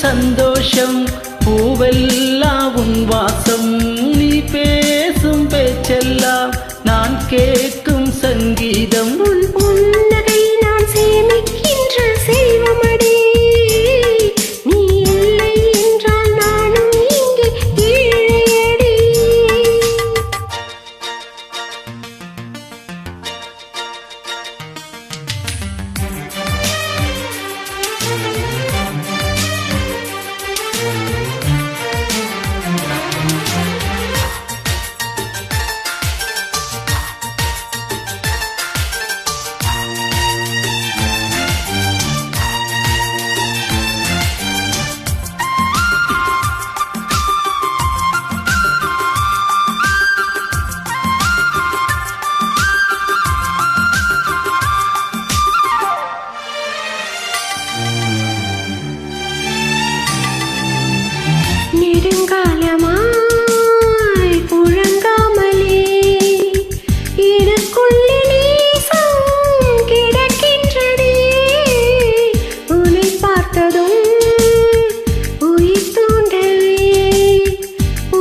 சந்தோஷம் பூவெல்லாம் உன் வாசம் நீ பேசும் பேச்செல்லாம் நான் கேட்கும் சங்கீதம் உன் புன்னகை நான் சேமிக்கின்ற செல்வமடி நீ இல்லை என்றால் நானும் இங்கே ஏழையடி நெடுங்காலமாய் புழங்காமலே எனக்குள்ளே நேசம் கிடக்கின்றதே உன்னை பார்த்ததும் உயிர் தூண்டவே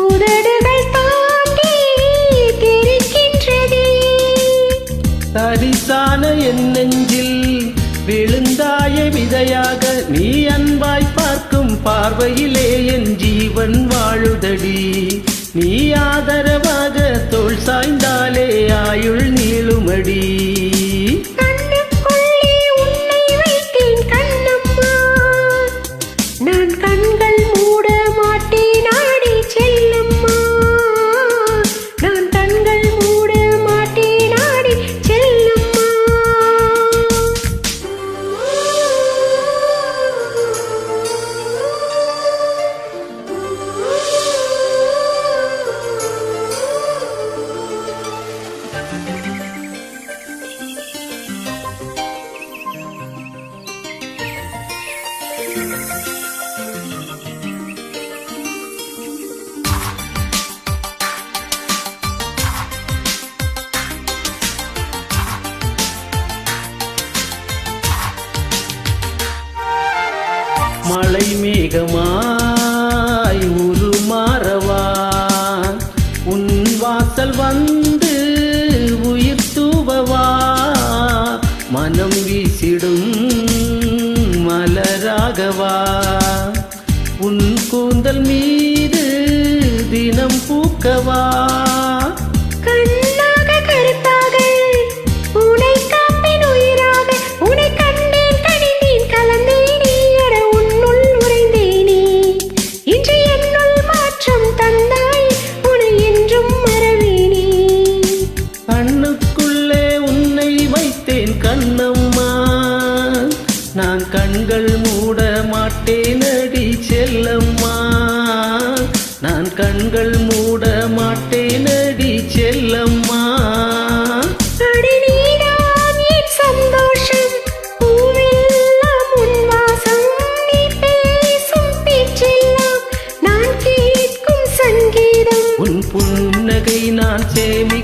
உதடுகள் தாண்டி தெரிக்கின்றதே தரிசான என் நெஞ்சில் விழுந்தாய விதையாக நீ அன்பாய் பார்க்கும் பார்வையிலே என் ஜீவன் வாழுதடி நீ ஆதரவாக தோள் சாய்ந்தாலே ஆயுள் நீளுமடி கண்ணுக்குள்ளே உன்னை வைத்தேன் கண்ணம்மா நான் கண்கள் மூட மாட்டேன் ஆடி செல்லம்மா நான் கண்கள் மூட மாட்டேன் ஆடி செல்லம்மா மலை மேகமாய் உருமாறவா உன் வாசல் வந்து உயிர் தூவவா மனம் வீசிடும் மலராகவா உன் கூந்தல் மீது தினம் பூக்கவா கண்ணாக கருத்தாக உன்னை காப்பேன் உயிராக உன்னை கண்டேன் கனிந்தேன் கலந்தேனே அட உன்னுள் உறைந்தேனே இன்று என்னுள் மாற்றம் தந்தாய் உன்னை என்றும் மறவேனே கண்ணுக்குள்ளே உன்னை வைத்தேன் கண்ணம்மா நான் கண்கள் மூட மாட்டேன் அடி செல்லம்மா நான் கண்கள் மூட மாட்டேன் அடி செல்லம்மா அடி நீதான் என் சந்தோஷம் பூவெல்லாம் உன் வாசம் நீ பேசும் பேச்செல்லாம் நான் கேட்கும் சங்கீதம் உன் புன்னகை நான் சேமி